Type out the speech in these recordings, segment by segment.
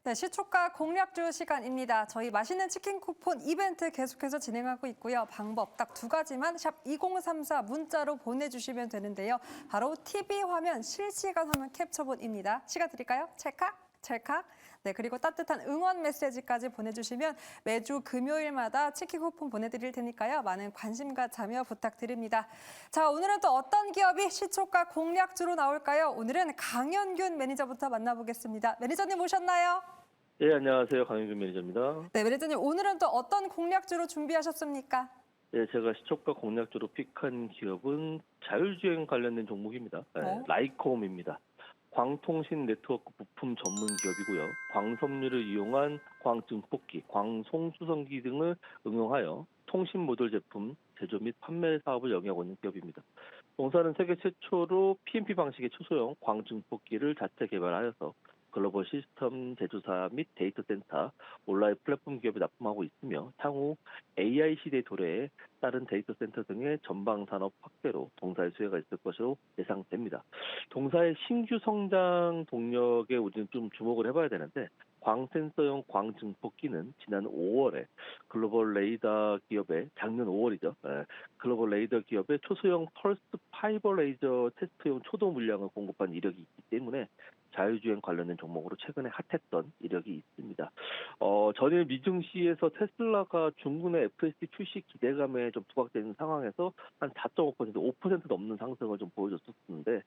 네, 시초가 공략주 시간입니다. 저희 맛있는 치킨 쿠폰 이벤트 계속해서 진행하고 있고요. 방법 딱 두 가지만 샵 2034 문자로 보내주시면 되는데요. 바로 TV 화면 실시간 화면 캡처본입니다. 시간 드릴까요? 찰칵, 찰칵. 네, 그리고 따뜻한 응원 메시지까지 보내주시면 매주 금요일마다 치킨 쿠폰 보내드릴 테니까요. 많은 관심과 참여 부탁드립니다. 자, 오늘은 또 어떤 기업이 시초가 공략주로 나올까요? 오늘은 강현균 매니저부터 만나보겠습니다. 매니저님 오셨나요? 예, 안녕하세요. 강윤규 매니저입니다. 네, 매니저님 오늘은 또 어떤 공략주로 준비하셨습니까? 예, 제가 시초가 공략주로 픽한 기업은 자율주행 관련된 종목입니다. 예, 라이콤입니다. 광통신 네트워크 부품 전문 기업이고요. 광섬유를 이용한 광증폭기, 광송수성기 등을 응용하여 통신 모듈 제품 제조 및 판매 사업을 영위하고 있는 기업입니다. 동사는 세계 최초로 PMP 방식의 초소형 광증폭기를 자체 개발하여서 글로벌 시스템 제조사 및 데이터 센터, 온라인 플랫폼 기업에 납품하고 있으며 향후 AI 시대 도래에 따른 데이터 센터 등의 전방 산업 확대로 동사의 수혜가 있을 것으로 예상됩니다. 동사의 신규 성장 동력에 우리는 좀 주목을 해봐야 되는데 광센서용 광증폭기는 지난 5월에 글로벌 레이더 기업의 작년 5월이죠. 글로벌 레이더 기업의 초소형 펄스 파이버 레이저 테스트용 초도 물량을 공급한 이력이 있기 때문에 자율주행 관련된 종목으로 최근에 핫했던 이력이 있습니다. 전일 미증시에서 테슬라가 중국내 FSD 출시 기대감에 좀 부각되는 상황에서 한 4.5%, 5% 넘는 상승을 좀 보여줬었는데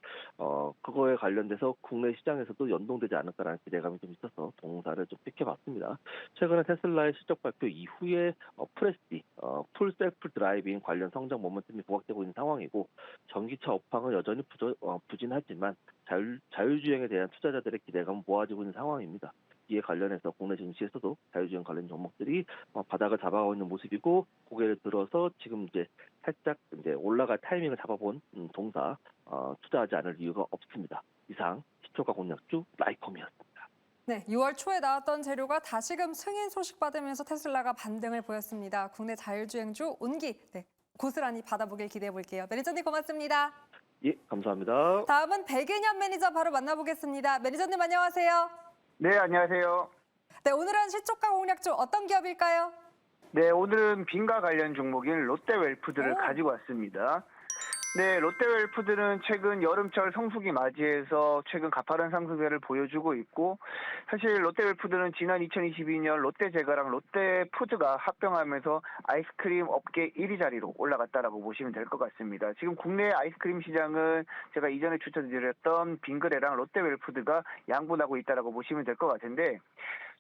그거에 관련돼서 국내 시장에서도 연동되지 않을까라는 기대감이 좀 있어서 동사를 좀 픽해봤습니다. 최근에 테슬라의 실적 발표 이후에 프레스디, 풀 셀프 드라이빙 관련 성장 모멘텀이 부각되고 있는 상황이고 전기차 업황은 여전히 부진하지만 자율주행에 대한 투자자들의 기대감은 모아지고 있는 상황입니다. 이에 관련해서 국내 증시에서도 자율주행 관련 종목들이 바닥을 잡아가고 있는 모습이고 고개를 들어서 지금 이제 살짝 이제 올라갈 타이밍을 잡아본 동사 투자하지 않을 이유가 없습니다. 이상 시초가 공략주 라이콤이었습니다. 네, 6월 초에 나왔던 재료가 다시금 승인 소식 받으면서 테슬라가 반등을 보였습니다. 국내 자율주행주 온기 고스란히 받아보길 기대해 볼게요. 매니저님 고맙습니다. 예, 감사합니다. 다음은 백인현 매니저 바로 만나보겠습니다. 매니저님 안녕하세요. 네, 안녕하세요. 네, 오늘은 시초가 공략주 어떤 기업일까요? 네, 오늘은 빈과 관련 종목인 롯데웰푸드를 가지고 왔습니다. 네, 롯데웰푸드는 최근 여름철 성수기 맞이해서 최근 가파른 상승세를 보여주고 있고 사실 롯데웰푸드는 지난 2022년 롯데제과랑 롯데푸드가 합병하면서 아이스크림 업계 1위 자리로 올라갔다라고 보시면 될 것 같습니다. 지금 국내 아이스크림 시장은 제가 이전에 추천드렸던 빙그레랑 롯데웰푸드가 양분하고 있다라고 보시면 될 것 같은데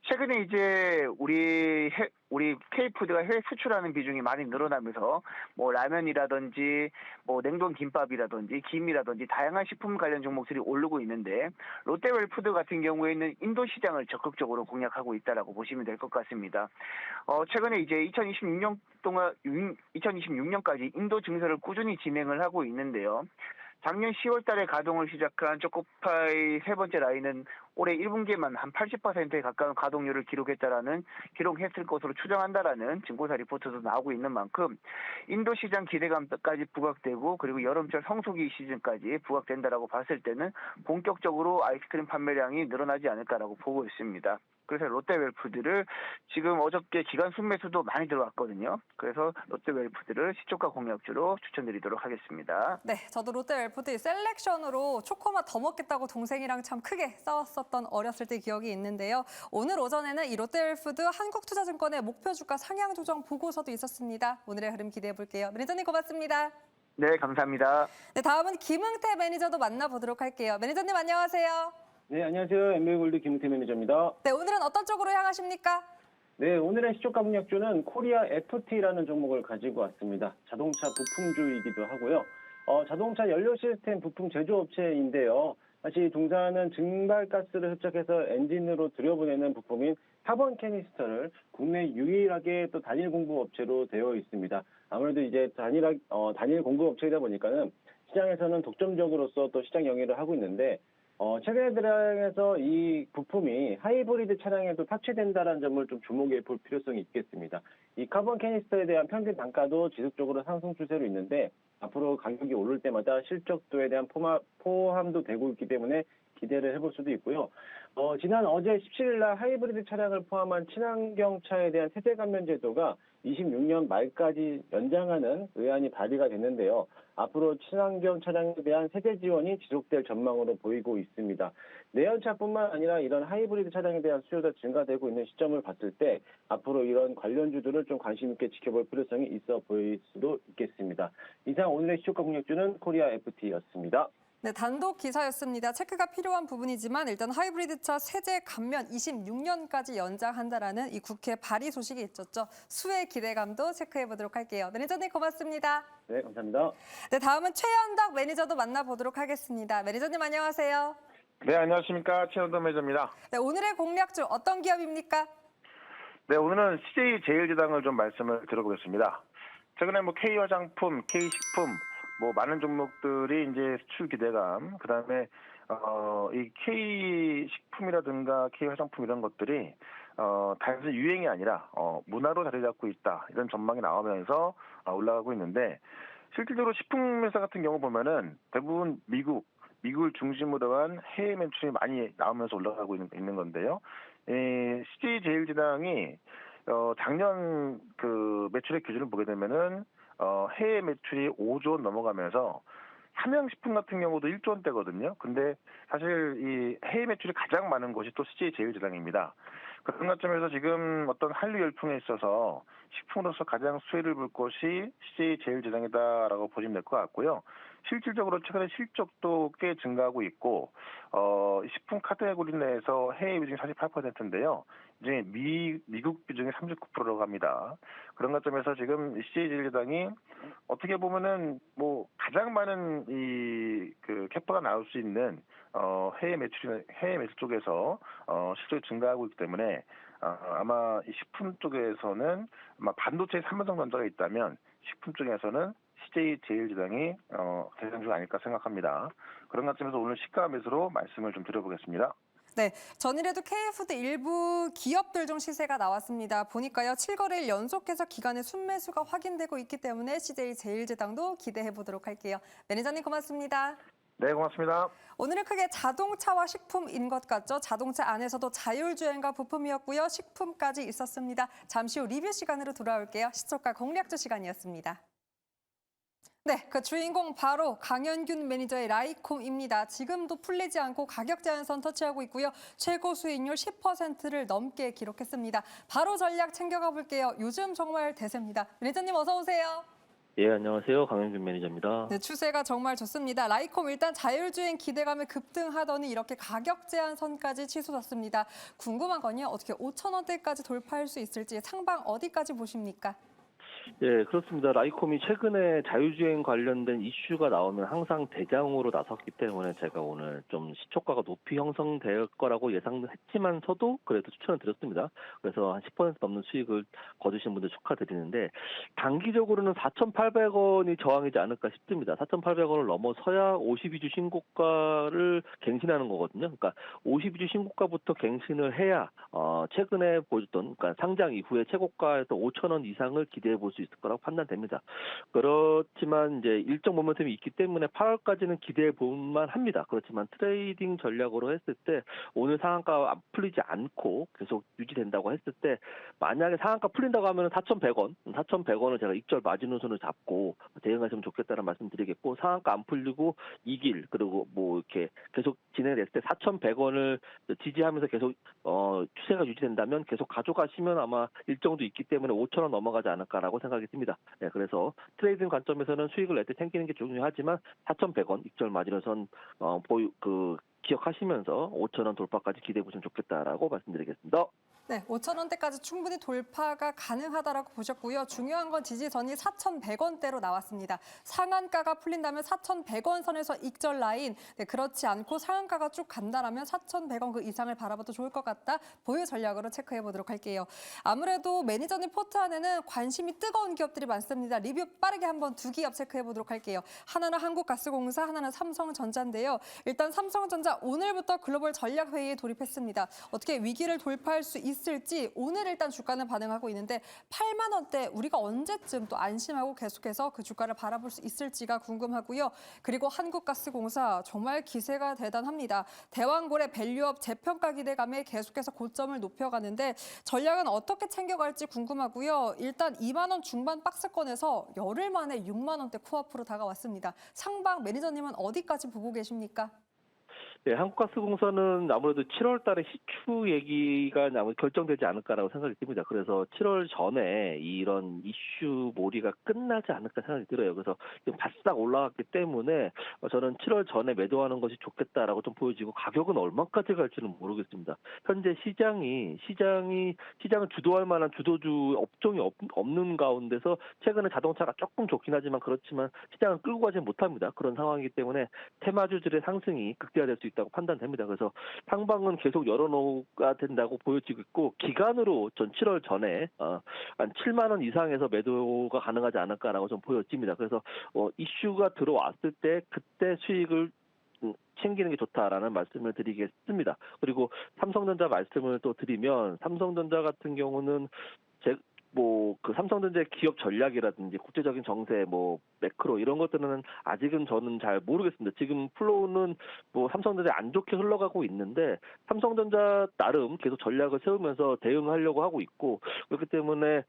최근에 이제 우리 K푸드가 해외 수출하는 비중이 많이 늘어나면서 뭐 라면이라든지 뭐 냉동 김밥이라든지 김이라든지 다양한 식품 관련 종목들이 오르고 있는데 롯데웰푸드 같은 경우에는 인도 시장을 적극적으로 공략하고 있다라고 보시면 될 것 같습니다. 최근에 이제 2026년까지 인도 증설을 꾸준히 진행을 하고 있는데요. 작년 10월 달에 가동을 시작한 초코파이 세 번째 라인은 올해 1분기에만 한 80%에 가까운 가동률을 기록했을 것으로 추정한다라는 증권사 리포트도 나오고 있는 만큼 인도 시장 기대감까지 부각되고 그리고 여름철 성수기 시즌까지 부각된다라고 봤을 때는 본격적으로 아이스크림 판매량이 늘어나지 않을까라고 보고 있습니다. 그래서 롯데웰푸드를 지금 어저께 기간 순매수도 많이 들어왔거든요. 그래서 롯데웰푸드를 시초가 공략주로 추천드리도록 하겠습니다. 네, 저도 롯데웰푸드 셀렉션으로 초코맛 더 먹겠다고 동생이랑 참 크게 싸웠었던 어렸을 때 기억이 있는데요. 오늘 오전에는 이 롯데웰푸드 한국투자증권의 목표 주가 상향 조정 보고서도 있었습니다. 오늘의 흐름 기대해 볼게요. 매니저님 고맙습니다. 네, 감사합니다. 네, 다음은 김흥태 매니저도 만나보도록 할게요. 매니저님 안녕하세요. 네, 안녕하세요. 엠베이골드 김태 매니저입니다. 네, 오늘은 어떤 쪽으로 향하십니까? 네, 오늘의 시초가 공략주는 코리아 FT라는 종목을 가지고 왔습니다. 자동차 부품주이기도 하고요. 자동차 연료 시스템 부품 제조업체인데요. 사실 동사는 증발가스를 흡착해서 엔진으로 들여보내는 부품인 카본 캐니스터를 국내 유일하게 또 단일 공급업체로 되어 있습니다. 아무래도 이제 단일 공급업체이다 보니까는 시장에서는 독점적으로서 또 시장 영위를 하고 있는데 최근에 들어서 이 부품이 하이브리드 차량에도 탑재된다는 점을 좀 주목해 볼 필요성이 있겠습니다. 이 카본 캐니스터에 대한 평균 단가도 지속적으로 상승 추세로 있는데 앞으로 가격이 오를 때마다 실적도에 대한 포함도 되고 있기 때문에 기대를 해볼 수도 있고요. 지난 어제 17일 날 하이브리드 차량을 포함한 친환경차에 대한 세제 감면 제도가 26년 말까지 연장하는 의안이 발의가 됐는데요. 앞으로 친환경 차량에 대한 세제 지원이 지속될 전망으로 보이고 있습니다. 내연차뿐만 아니라 이런 하이브리드 차량에 대한 수요가 증가되고 있는 시점을 봤을 때 앞으로 이런 관련주들을 좀 관심 있게 지켜볼 필요성이 있어 보일 수도 있겠습니다. 이상 오늘의 시초가 공략주는 코리아 FT였습니다. 네, 단독 기사였습니다. 체크가 필요한 부분이지만 일단 하이브리드차 세제 감면 26년까지 연장한다라는 이 국회 발의 소식이 있었죠. 수혜 기대감도 체크해 보도록 할게요. 매니저님 고맙습니다. 네, 감사합니다. 네, 다음은 최현덕 매니저도 만나보도록 하겠습니다. 매니저님 안녕하세요. 네, 안녕하십니까. 최현덕 매니저입니다. 네, 오늘의 공략주 어떤 기업입니까? 네, 오늘은 CJ제일제당을 좀 말씀을 드려보겠습니다. 최근에 K화장품, K식품, 많은 종목들이 이제 수출 기대감, 그 다음에, 이 K식품이라든가 K화장품 이런 것들이, 단순히 유행이 아니라, 문화로 자리 잡고 있다. 이런 전망이 나오면서 올라가고 있는데, 실질적으로 식품회사 같은 경우 보면은 대부분 미국을 중심으로 한 해외 매출이 많이 나오면서 올라가고 있는 건데요. CJ제일제당이 작년 그 매출의 기준을 보게 되면은 해외 매출이 5조 원 넘어가면서 삼양식품 같은 경우도 1조 원대거든요. 근데 사실 이 해외 매출이 가장 많은 곳이 또 CJ제일제당입니다. 그런 관점에서 지금 어떤 한류 열풍에 있어서 식품으로서 가장 수혜를 볼 곳이 CJ제일제당이다라고 보시면 될 것 같고요. 실질적으로 최근에 실적도 꽤 증가하고 있고, 식품 카테고리 내에서 해외 비중이 48%인데요. 이제 미국 비중이 39%라고 합니다. 그런 관점에서 지금 CJ제일제당이 어떻게 보면은 가장 많은 그 캐파가 나올 수 있는 해외 매출 쪽에서 실적이 증가하고 있기 때문에 아마 이 식품 쪽에서는 아마 반도체 삼성전자가 있다면 식품 쪽에서는 CJ제일제당이 대장주가 아닐까 생각합니다. 그런 관점에서 오늘 시가 매수로 말씀을 좀 드려보겠습니다. 네, 전일에도 K푸드 일부 기업들 중 시세가 나왔습니다. 보니까요, 7거래일 연속해서 기간의 순매수가 확인되고 있기 때문에 CJ제일제당도 기대해 보도록 할게요. 매니저님 고맙습니다. 네, 고맙습니다. 오늘은 크게 자동차와 식품인 것 같죠? 자동차 안에서도 자율주행과 부품이었고요. 식품까지 있었습니다. 잠시 후 리뷰 시간으로 돌아올게요. 시초가 공략주 시간이었습니다. 네, 그 주인공 바로 강현균 매니저의 라이콤입니다. 지금도 풀리지 않고 가격 제한선 터치하고 있고요. 최고 수익률 10%를 넘게 기록했습니다. 바로 전략 챙겨가 볼게요. 요즘 정말 대세입니다. 매니저님 어서 오세요. 예, 안녕하세요. 강현균 매니저입니다. 네, 추세가 정말 좋습니다. 라이콤 일단 자율주행 기대감에 급등하더니 이렇게 가격 제한선까지 치솟았습니다. 궁금한 건요, 어떻게 5,000원대까지 돌파할 수 있을지 상방 어디까지 보십니까? 예, 그렇습니다. 라이콤이 최근에 자율주행 관련된 이슈가 나오면 항상 대장으로 나섰기 때문에 제가 오늘 좀 시초가가 높이 형성될 거라고 예상했지만서도 그래도 추천을 드렸습니다. 그래서 한 10% 넘는 수익을 거두신 분들 축하드리는데 단기적으로는 4,800원이 저항이지 않을까 싶습니다. 4,800원을 넘어서야 52주 신고가를 갱신하는 거거든요. 그러니까 52주 신고가부터 갱신을 해야 최근에 보여줬던 그러니까 상장 이후에 최고가에서 5,000원 이상을 기대해 볼 수 있을 거라고 판단됩니다. 그렇지만 이제 일정 모멘텀이 있기 때문에 8월까지는 기대해 볼만 합니다. 그렇지만 트레이딩 전략으로 했을 때 오늘 상한가 풀리지 않고 계속 유지된다고 했을 때 만약에 상한가 풀린다고 하면 4,100원을 제가 익절 마지노선을 잡고 대응하시면 좋겠다는 말씀드리겠고 상한가 안 풀리고 이길 그리고 이렇게 계속 진행됐을 때 4,100원을 지지하면서 계속 추세가 유지된다면 계속 가져가시면 아마 일정도 있기 때문에 5,000원 넘어가지 않을까라고 생각이 듭니다. 네, 그래서 트레이딩 관점에서는 수익을 낼 때 챙기는 게 중요하지만 4,100원 익절 마지노선 기억하시면서 5,000원 돌파까지 기대해 보시면 좋겠다라고 말씀드리겠습니다. 네, 5,000원대까지 충분히 돌파가 가능하다라고 보셨고요. 중요한 건 지지선이 4,100원대로 나왔습니다. 상한가가 풀린다면 4,100원 선에서 익절 라인, 네, 그렇지 않고 상한가가 쭉 간다라면 4,100원 그 이상을 바라봐도 좋을 것 같다. 보유 전략으로 체크해 보도록 할게요. 아무래도 매니저님 포트 안에는 관심이 뜨거운 기업들이 많습니다. 리뷰 빠르게 한번 두 기업 체크해 보도록 할게요. 하나는 한국가스공사, 하나는 삼성전자인데요. 일단 삼성전자 오늘부터 글로벌 전략회의에 돌입했습니다. 어떻게 위기를 돌파할 수 있을지 있을지 오늘 일단 주가는 반응하고 있는데 8만 원대 우리가 언제쯤 또 안심하고 계속해서 그 주가를 바라볼 수 있을지가 궁금하고요. 그리고 한국가스공사 정말 기세가 대단합니다. 대왕고래 밸류업 재평가 기대감에 계속해서 고점을 높여가는데 전략은 어떻게 챙겨갈지 궁금하고요. 일단 2만 원 중반 박스권에서 열흘 만에 6만 원대 코앞으로 다가왔습니다. 상방 매니저님은 어디까지 보고 계십니까? 네, 한국가스공사는 아무래도 7월 달에 시추 얘기가 아무래도 결정되지 않을까라고 생각이 듭니다. 그래서 7월 전에 이런 이슈 몰이가 끝나지 않을까 생각이 들어요. 그래서 지금 바싹 올라갔기 때문에 저는 7월 전에 매도하는 것이 좋겠다라고 좀 보여지고 가격은 얼마까지 갈지는 모르겠습니다. 현재 시장을 주도할 만한 주도주 업종이 없는 가운데서 최근에 자동차가 조금 좋긴 하지만 그렇지만 시장을 끌고 가지 못합니다. 그런 상황이기 때문에 테마주들의 상승이 극대화될 수 있다고 판단됩니다. 그래서 상방은 계속 열어놓아야 된다고 보여지고 있고 기간으로 전 7월 전에 한 7만 원 이상에서 매도가 가능하지 않을까라고 좀 보여집니다. 그래서 이슈가 들어왔을 때 그때 수익을 챙기는 게 좋다라는 말씀을 드리겠습니다. 그리고 삼성전자 말씀을 또 드리면 삼성전자 같은 경우는 그 삼성전자의 기업 전략이라든지 국제적인 정세, 매크로 이런 것들은 아직은 저는 잘 모르겠습니다. 지금 플로우는 삼성전자 안 좋게 흘러가고 있는데 삼성전자 나름 계속 전략을 세우면서 대응하려고 하고 있고 그렇기 때문에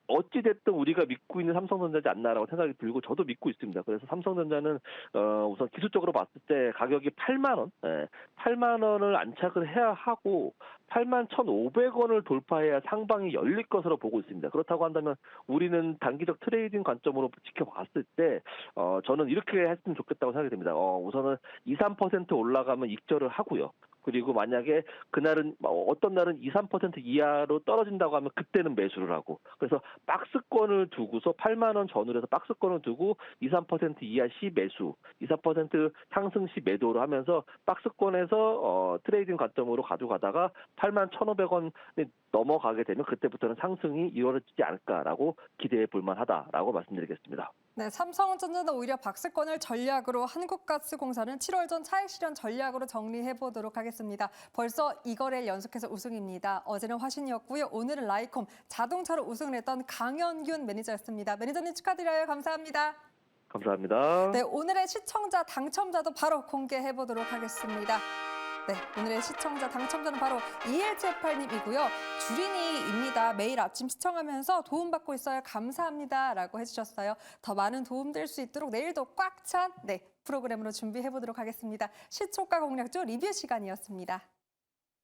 어찌됐든 우리가 믿고 있는 삼성전자지 않나라고 생각이 들고 저도 믿고 있습니다. 그래서 삼성전자는 우선 기술적으로 봤을 때 가격이 8만 원, 8만 원을 안착을 해야 하고 8만 1,500원을 돌파해야 상방이 열릴 것으로 보고 있습니다. 그렇다고 한다면 우리는 단기적 트레이딩 관점으로 지켜봤을 때 저는 이렇게 했으면 좋겠다고 생각이 됩니다. 우선은 2, 3% 올라가면 익절을 하고요. 그리고 만약에 그날은 어떤 날은 2, 3% 이하로 떨어진다고 하면 그때는 매수를 하고 그래서 박스권을 두고서 8만 원 전후로 해서 박스권을 두고 2, 3% 이하 시 매수, 2, 4% 상승 시 매도를 하면서 박스권에서 트레이딩 관점으로 가져가다가 8만 1,500원이 넘어가게 되면 그때부터는 상승이 이루어지지 않을까라고 기대해 볼 만하다라고 말씀드리겠습니다. 네, 삼성전자는 오히려 박스권을 전략으로 한국가스공사는 7월 전 차익 실현 전략으로 정리해 보도록 하겠습니다. 벌써 이거래일 연속해서 우승입니다. 어제는 화신이었고요. 오늘은 라이콤 자동차로 우승을 했던 강현균 매니저였습니다. 매니저님 축하드려요. 감사합니다. 감사합니다. 네, 오늘의 시청자 당첨자도 바로 공개해 보도록 하겠습니다. 네, 오늘의 시청자 당첨자는 바로 2178님이고요. 주린이입니다. 매일 아침 시청하면서 도움받고 있어요. 감사합니다. 라고 해주셨어요. 더 많은 도움 될 수 있도록 내일도 꽉 찬 프로그램으로 준비해 보도록 하겠습니다. 시초가 공략주 리뷰 시간이었습니다.